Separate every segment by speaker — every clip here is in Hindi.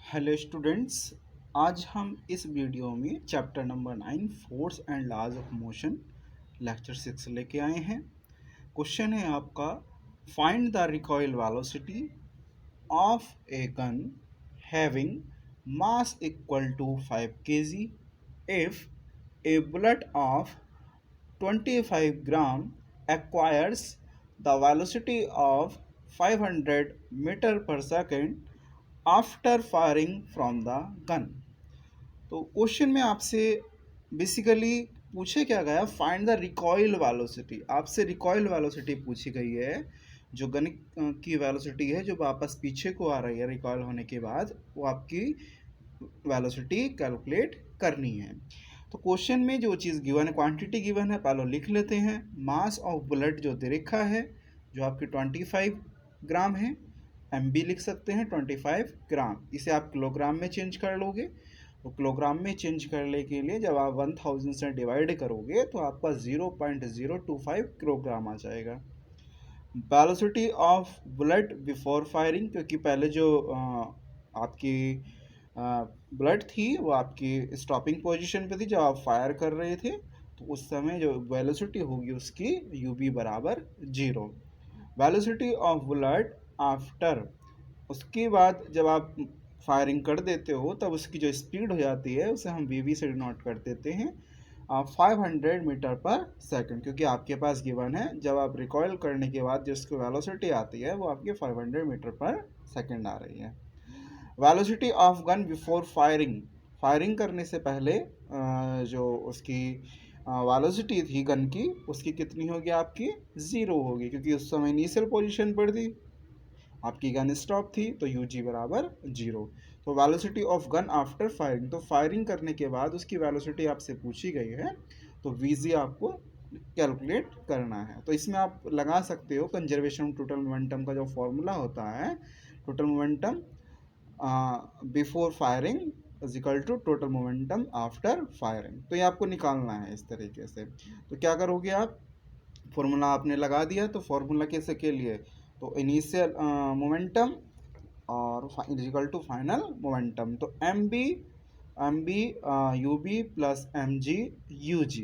Speaker 1: Hello students. आज हम इस वीडियो में chapter number 9 force and laws of motion lecture 6 लेके आए हैं। क्वेश्चन है आपका, find the recoil velocity of a gun having mass equal to 5 kg if a bullet of 25 gram acquires the velocity of 500 meter per second after firing from the gun. तो क्वेश्चन में आपसे बेसिकली पूछे क्या गया, फाइंड द रिकॉइल वेलोसिटी। आपसे रिकॉइल वेलोसिटी पूछी गई है, जो गन की वेलोसिटी है जो वापस पीछे को आ रही है रिकॉइल होने के बाद, वो आपकी वेलोसिटी कैलकुलेट करनी है। तो क्वेश्चन में जो चीज़ गिवन है, क्वांटिटी गिवन है, पहले लिख लेते हैं। मास ऑफ बुलेट जो दे रखा है, जो आपकी 25 ग्राम है, एम बी लिख सकते हैं 25 ग्राम। इसे आप किलोग्राम में चेंज कर लोगे। तो किलोग्राम में चेंज करने के लिए जब आप 1000 से डिवाइड करोगे तो आपका 0.025 किलोग्राम आ जाएगा। Velocity of bullet before firing, क्योंकि पहले जो आपकी बुलेट थी वो आपकी स्टॉपिंग पोजीशन पे थी जब आप फायर कर रहे थे, तो उस समय जो वेलोसिटी होगी उसकी यू बी बराबर 0। वेलोसिटी ऑफ बुलेट आफ्टर, उसके बाद जब आप फायरिंग कर देते हो तब उसकी जो स्पीड हो जाती है उसे हम वी से डिनोट कर देते हैं 500 मीटर पर सेकंड, क्योंकि आपके पास गिवन है जब आप रिकॉइल करने के बाद जो उसकी वेलोसिटी आती है वो आपकी 500 मीटर पर सेकंड आ रही है। Velocity of gun before firing, firing करने से पहले जो उसकी वेलोसिटी थी गन की, उसकी कितनी होगी? आपकी 0 होगी, क्योंकि उस समय इनिशियल पोजीशन पर थी, आपकी गन स्टॉप थी, तो यू जी बराबर 0। तो velocity of gun after firing, तो फायरिंग करने के बाद उसकी वेलोसिटी आपसे पूछी गई है, तो वी जी आपको कैलकुलेट करना है। तो इसमें आप लगा सकते हो कंजर्वेशन टोटल मोमेंटम का जो फॉर्मूला होता है, total momentum before firing is equal to total momentum after firing. तो ये आपको निकालना है इस तरीके से। तो क्या करोगे आप, फॉर्मूला आपने लगा दिया, तो फॉर्मूला कैसे के लिए, तो इनिशियल मोमेंटम और is equal to final momentum. तो M B U B plus M G U G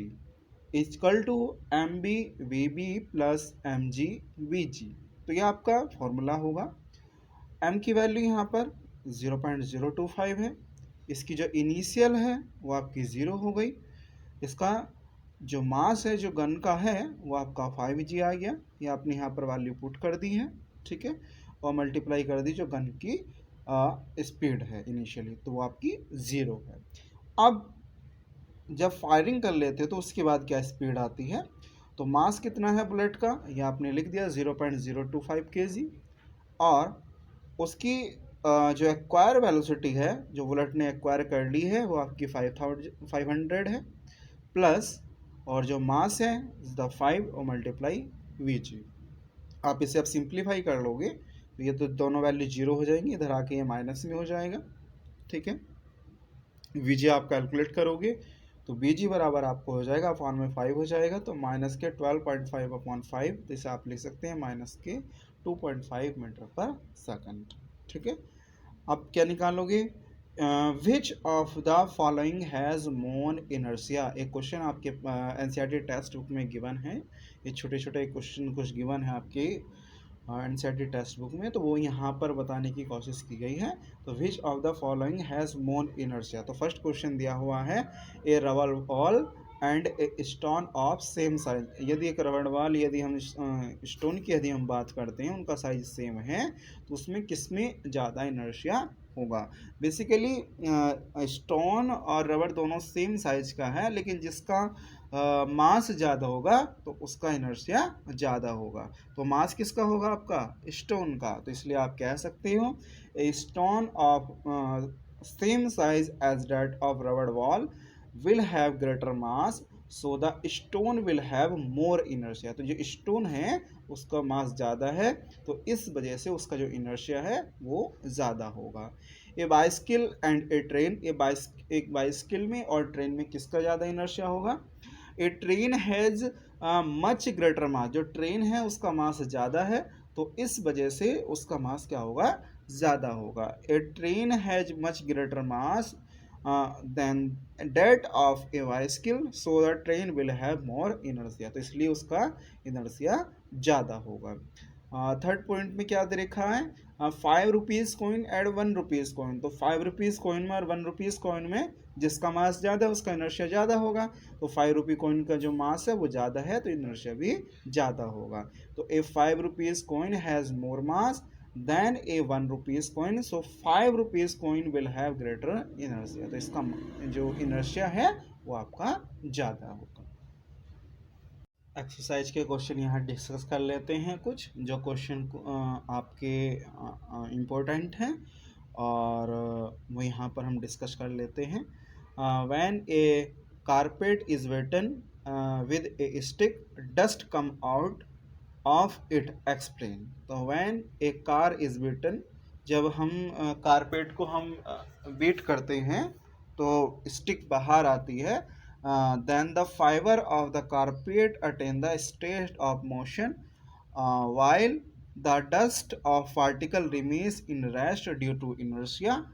Speaker 1: equal to M B V B plus M G V G. तो ये आपका फॉर्मूला होगा। m की वैल्यू यहाँ पर 0.025 है, इसकी जो इनिशियल है वो आपकी 0 हो गई, इसका जो मास है जो गन का है वो आपका 5g आ गया, ये आपने यहाँ पर वैल्यू पुट कर दी है, ठीक है, और मल्टीप्लाई कर दी जो गन की स्पीड है इनिशियली, तो वो आपकी 0 है। अब जब फायरिंग कर लेते हैं तो उसके बाद क्या स्पीड आती है, तो मास कितना है बुलेट का, ये आपने लिख दिया 0.025 kg, और उसकी जो एक्वायर वेलोसिटी है जो बुलेट ने एक्वायर कर ली है वो आपकी 500 है, प्लस और जो मास है द 5 और मल्टीप्लाई वी जी। आप इसे अब सिंप्लीफाई कर लोगे तो ये तो दोनों वैल्यू 0 हो जाएंगी, इधर आके ये माइनस में हो जाएगा, ठीक है। वी जी आप कैलकुलेट करोगे तो वी जी बराबर आपको हो जाएगा अपॉन में 5 हो जाएगा, तो माइनस के 12.5 अपॉन 5, जैसे आप लिख सकते हैं माइनस के 2.5 मीटर पर सेकंड, ठीक है। अब क्या निकालोगे, विच of the following has more inertia. एक क्वेश्चन आपके एनसीईआरटी टेक्स्ट बुक में गिवन है, ये छोटे छोटे क्वेश्चन कुछ गिवन है आपके एनसीईआरटी टेक्स्ट बुक में, तो वो यहाँ पर बताने की कोशिश की गई है। तो which of the following has more inertia, तो फर्स्ट क्वेश्चन दिया हुआ है a rubber ball and a stone of same size. यदि एक रबड़ बॉल, यदि हम स्टोन की यदि हम बात करते हैं, उनका साइज सेम है, तो उसमें किसमें ज़्यादा इनर्शिया होगा। बेसिकली स्टोन और रबड़ दोनों सेम साइज का है, लेकिन जिसका मास ज़्यादा होगा तो उसका इनर्शिया ज़्यादा होगा। तो मास किसका होगा? आपका स्टोन का। तो इसलिए आप कह सकते हो a stone of same size as that of रबड़ ball will have greater mass, so the stone will have more inertia. तो जो स्टोन है उसका मास ज़्यादा है, तो इस वजह से उसका जो इनर्शिया है वो ज़्यादा होगा। ए बाइसिकल एंड ए ट्रेन, एक बाइसिकल में और ट्रेन में किसका ज़्यादा इनर्शिया होगा? A train has much greater मास, जो ट्रेन है उसका मास ज़्यादा है, तो इस वजह से उसका मास क्या होगा? ज़्यादा होगा। A train has much greater mass than that of a bicycle, so the train will have more inertia, तो इसलिए उसका इनर्शिया ज़्यादा होगा। थर्ड पॉइंट में क्या दे रखा है, 5 rupees coin and 1 rupees coin, तो 5 रुपीज़ कॉइन में और 1 रुपीज़ कॉइन में जिसका मास ज़्यादा है उसका इनर्शिया ज़्यादा होगा। तो 5 रुपी कॉइन का जो मास है वो ज़्यादा है तो इनर्शिया भी ज़्यादा होगा। तो a 5 rupees coin has more mass than a 1 rupees coin, so 5 rupees coin will have greater inertia, तो इसका जो इनर्शिया है वो आपका ज़्यादा होगा। एक्सरसाइज के क्वेश्चन यहाँ डिस्कस कर लेते हैं, कुछ जो क्वेश्चन आपके इम्पोर्टेंट हैं और वो यहाँ पर हम डिस्कस कर लेते हैं। When a carpet is beaten with a stick, dust come out of it, explain. तो when a car is beaten, जब हम कारपेट को हम बीट करते हैं तो स्टिक बाहर आती है। Then the fibre of the carpet attain the state of motion while the dust of particle remains in rest due to inertia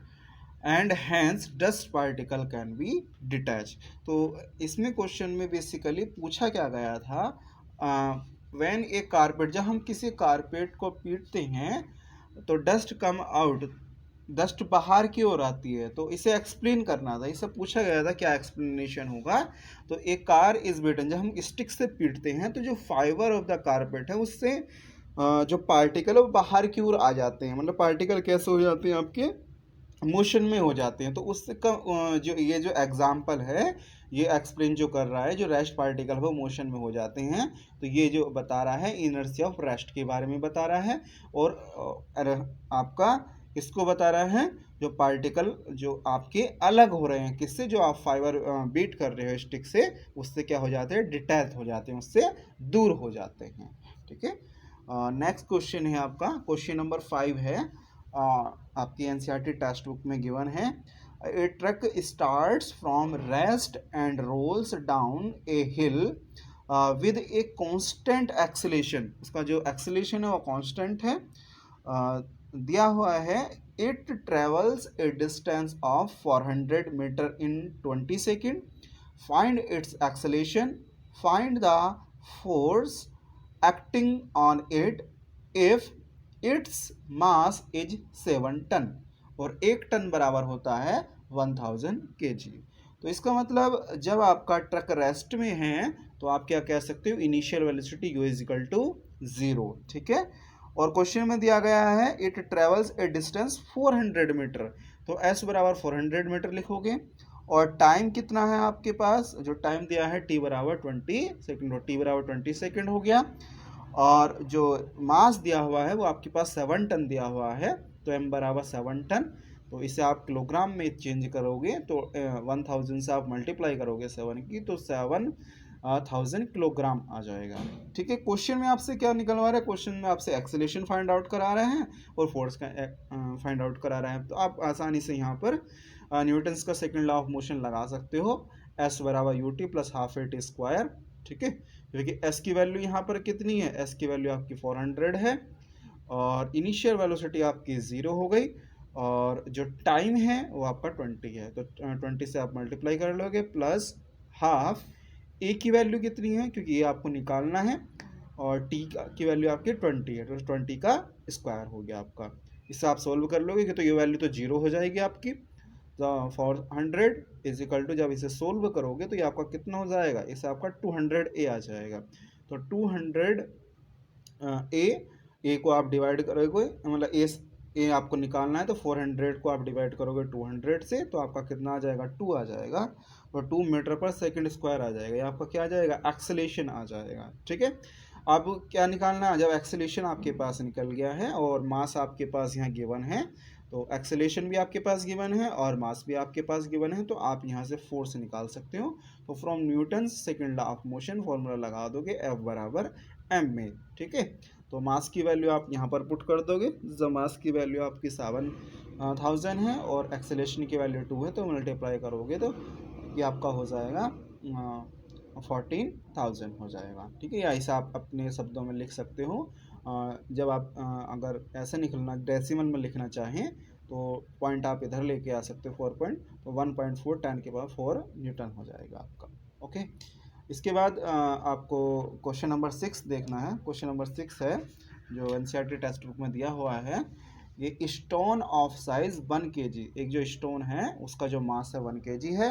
Speaker 1: and hence dust particle can be detached। तो इसमें क्वेश्चन में बेसिकली पूछा क्या गया था, व्हेन ए कारपेट, जब हम किसी कारपेट को पीटते हैं तो डस्ट कम आउट, डस्ट बाहर की ओर आती है, तो इसे एक्सप्लेन करना था, इसे पूछा गया था क्या एक्सप्लेनेशन होगा। तो एक कार इज बीटन, जब हम स्टिक से पीटते हैं तो जो फाइबर ऑफ द कारपेट है उससे जो पार्टिकल है वो बाहर की ओर आ जाते हैं, मतलब पार्टिकल कैसे हो जाते हैं आपके मोशन में हो जाते हैं। तो उससे जो ये जो एग्जाम्पल है ये एक्सप्लेन जो कर रहा है, जो रेस्ट पार्टिकल है वो मोशन में हो जाते हैं, तो ये जो बता रहा है इनर्शिया ऑफ रेस्ट के बारे में बता रहा है। और आपका इसको बता रहा है जो पार्टिकल जो आपके अलग हो रहे हैं किससे, जो आप फाइबर बीट कर रहे हो स्टिक से, उससे क्या हो जाते हैं, डिटैच हो जाते हैं, उससे दूर हो जाते हैं। ठीक है, नेक्स्ट क्वेश्चन है आपका, क्वेश्चन नंबर 5 है, आपकी एनसीईआरटी टेक्स्ट बुक में गिवन है। A truck starts from rest and rolls down a hill with a constant acceleration, उसका जो एक्सेलेरेशन है वो कांस्टेंट है। दिया हुआ है it travels a distance of 400 metre in 20 second, find its acceleration, find the force acting on it if its mass is 7 ton, और 1 टन बराबर होता है 1000 kg। तो इसका मतलब जब आपका ट्रक रेस्ट में है तो आप क्या कह सकते हो, initial velocity u is equal to 0। ठीक है, और क्वेश्चन में दिया गया है it travels a distance 400 metre, तो s बराबर 400 मीटर लिखोगे, और टाइम कितना है आपके पास, जो टाइम दिया है t बराबर 20 सेकेंड, और t बराबर 20 सेकेंड हो गया, और जो मास दिया हुआ है वो आपके पास 7 टन दिया हुआ है, तो m बराबर 7 टन, तो इसे आप किलोग्राम में चेंज करोगे तो 1000 से आप मल्टीप्लाई करोगे 7 की, तो 7000 किलोग्राम आ जाएगा। ठीक है, क्वेश्चन में आपसे क्या निकलवा रहा है, क्वेश्चन में आपसे एक्सेलेरेशन फाइंड आउट करा रहे हैं और फोर्स का फाइंड आउट करा रहे हैं, तो आप आसानी से यहाँ पर न्यूटन्स का सेकंड लॉ ऑफ मोशन लगा सकते हो, s बराबर U T plus half A T square. ठीक है, क्योंकि s की वैल्यू यहाँ पर कितनी है, s की वैल्यू आपकी 400 है, और इनिशियल वेलोसिटी आपकी 0 हो गई, और जो टाइम है वो आपका 20 है, तो 20 से आप मल्टीप्लाई कर लोगे, प्लस हाफ ए की वैल्यू कितनी है, क्योंकि ये आपको निकालना है, और टी की वैल्यू आपकी 20 है, तो 20 का स्क्वायर हो गया आपका। इससे आप सोल्व कर लोगे कि तो ये वैल्यू तो 0 हो जाएगी आपकी, तो 400 इज इक्वल टू, जब इसे सोल्व करोगे तो ये आपका कितना हो जाएगा, इससे आपका 200 ए आ जाएगा। तो 200 ए को आप डिवाइड करोगे, मतलब ए आपको निकालना है, तो 400 को आप डिवाइड करोगे 200 से, तो आपका कितना आ जाएगा, 2 आ जाएगा, और 2 मीटर पर सेकंड स्क्वायर आ जाएगा, ये आपका क्या आ जाएगा, एक्सेलेरेशन आ जाएगा। ठीक है, अब क्या निकालना है, जब एक्सेलेरेशन आपके पास निकल गया है और मास आपके पास यहाँ गिवन है, तो एक्सेलेरेशन भी आपके पास गिवन है और मास भी आपके पास गिवन है, तो आप यहाँ से फोर्स निकाल सकते हो। तो from Newton second law of motion formula लगा दोगे F बराबर m में। ठीक है, तो मास की वैल्यू आप यहाँ पर पुट कर दोगे, जब मास की वैल्यू आपकी 7000 है और एक्सेलेरेशन की वैल्यू 2 है, तो मल्टीप्लाई करोगे तो ये आपका हो जाएगा 14000 हो जाएगा। ठीक है, या ऐसा आप अपने शब्दों में लिख सकते हो, जब आप अगर ऐसे निकलना डेसिमल में लिखना चाहें तो पॉइंट आप इधर लेके आ सकते हो 4 पॉइंट, तो 1.4 10 के पावर 4 न्यूटन हो जाएगा आपका। ओके, इसके बाद आपको क्वेश्चन नंबर 6 देखना है। क्वेश्चन नंबर 6 है जो एनसीईआरटी टेक्स्ट बुक में दिया हुआ है। ये स्टोन ऑफ साइज 1 kg, एक जो स्टोन है उसका जो मास है 1 kg है,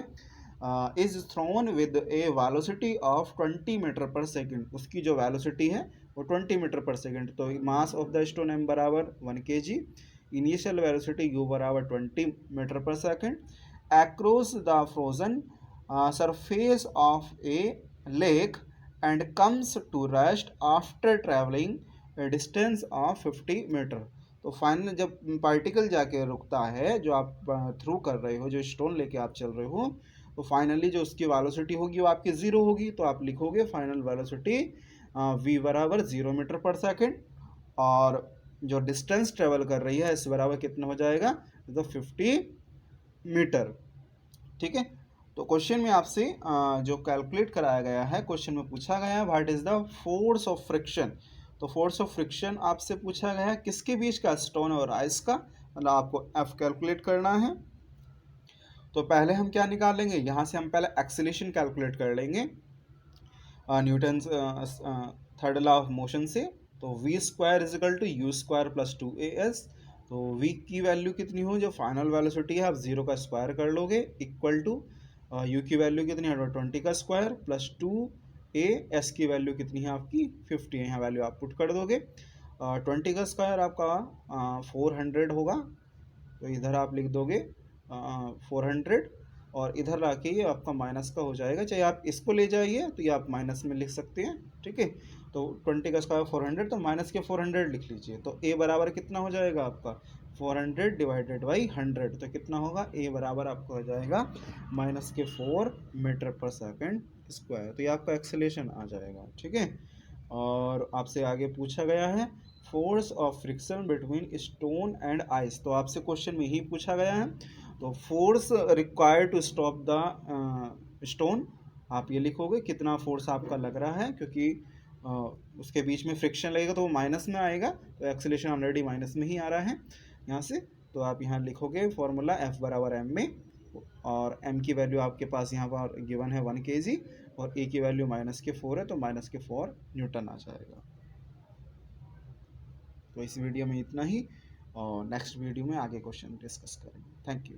Speaker 1: is thrown with a velocity of 20 metre per second. उसकी जो वेलोसिटी है वो 20 मीटर पर सेकेंड। तो mass of the stone m बराबर 1 kg, इनिशियल वेलोसिटी u बराबर 20 metre per second, across the frozen surface of a lake and comes to rest after traveling a distance of 50 metre. तो फाइनल जब पार्टिकल जाके रुकता है, जो आप थ्रू कर रहे हो, जो स्टोन लेके आप चल रहे हो, तो फाइनली जो उसकी वेलोसिटी होगी वो आपकी ज़ीरो होगी। तो आप लिखोगे फाइनल वेलोसिटी v बराबर 0 मीटर पर सेकेंड, और जो डिस्टेंस ट्रेवल कर रही है इस बराबर कितना हो जाएगा, तो 50 मीटर। ठीक है, तो क्वेश्चन में आपसे जो कैलकुलेट कराया गया है, क्वेश्चन में पूछा गया है what is the force of friction. तो फोर्स ऑफ फ्रिक्शन आपसे पूछा गया है किसके बीच का, स्टोन और आइस का, मतलब आपको एफ कैलकुलेट करना है। तो पहले हम क्या निकालेंगे, यहाँ से हम पहले एक्सेलेरेशन कैलकुलेट कर लेंगे Newton third law of motion से। तो V square equal to U square plus 2as। तो v की वैल्यू कितनी हो, जो फाइनल वेलोसिटी है आप 0 का स्क्वायर कर लोगे, इक्वल टू u की वैल्यू कितनी है 20 का स्क्वायर प्लस 2a, s की वैल्यू कितनी है आपकी 50 है, यहाँ वैल्यू आप पुट कर दोगे। 20 का स्क्वायर आपका 400 होगा, तो इधर आप लिख दोगे 400, और इधर लाके ये आपका माइनस का हो जाएगा। चाहे आप इसको ले जाइए तो ये आप माइनस में लिख सकते हैं। ठीक है, तो 20 का स्क्वायर 400, तो माइनस के 400 लिख लीजिए। तो a बराबर कितना हो जाएगा आपका 400 डिवाइडेड बाई 100, तो कितना होगा, a बराबर आपका हो जाएगा माइनस के 4 मीटर पर सेकेंड स्क्वायर। तो ये आपका एक्सेलेरेशन आ जाएगा। ठीक है, और आपसे आगे पूछा गया है force of friction between stone and ice. तो आपसे क्वेश्चन में ही पूछा गया है। तो force required to stop the stone, आप ये लिखोगे कितना फोर्स आपका लग रहा है, क्योंकि उसके बीच में फ्रिक्शन लगेगा तो वो माइनस में आएगा, तो एक्सेलेरेशन ऑलरेडी माइनस में ही आ रहा है यहाँ से। तो आप यहाँ लिखोगे फॉर्मूला F बराबर m में, और m की वैल्यू आपके पास यहाँ पर गिवन है 1 kg, और a की वैल्यू -4 है, तो -4 न्यूटन आ जाएगा। तो इस वीडियो में इतना ही, और नेक्स्ट वीडियो में आगे क्वेश्चन डिस्कस करेंगे। Thank you.